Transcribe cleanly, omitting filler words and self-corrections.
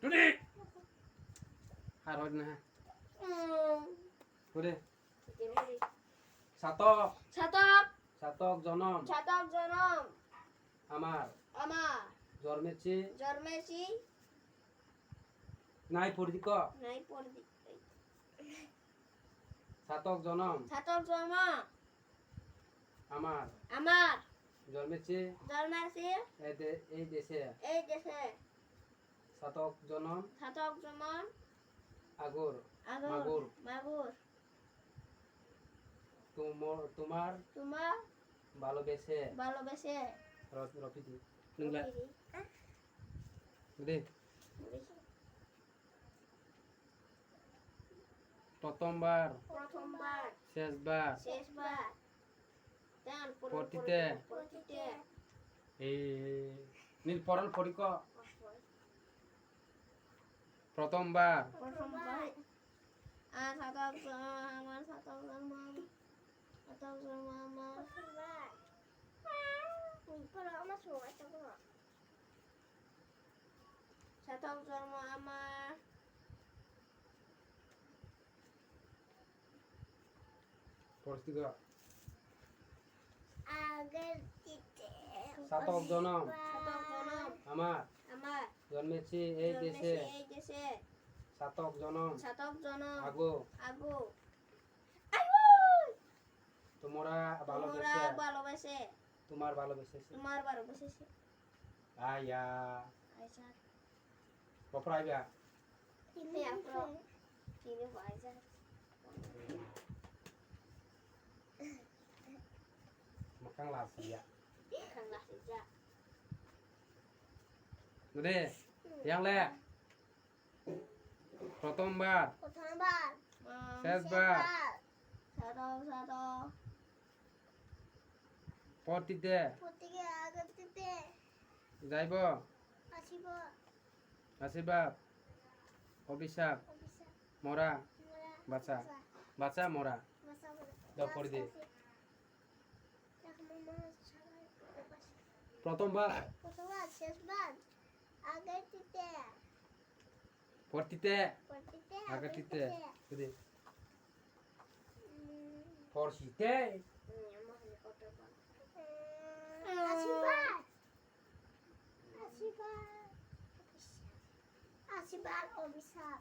টুনি আর হয় না করে সাতক সাতক সাতক জনম আমার জন্মেছি নাই পড়িক সাতক জনম আমার জন্মেছি এই দেশে সাতক জনম আগুর মাগুর তোমার ভালোবেসে রফিদি দে প্রথমবার শেষবার পতিতে এই নীল পরল পরিক প্রথমবার সাতক জন্ম আমার পরিস্থিতি সাতক জনম আমার জন্মেছি এই দেশে সাতক জনম আগো তোমরা ভালোবেসে তোমার ভালোবেসেছে আয়া পপরাইবা makan lasi ya deh yang le প্রথমবার শেষবার পতিতে যাইব আশীর্বাদ অভিশাপ মরা বাঁচা মরা দাও পড়ি দে প্রথমবার শেষবার পতিতে আগতিতে দে পরশিতে আশীর্বাদ অভিশাপ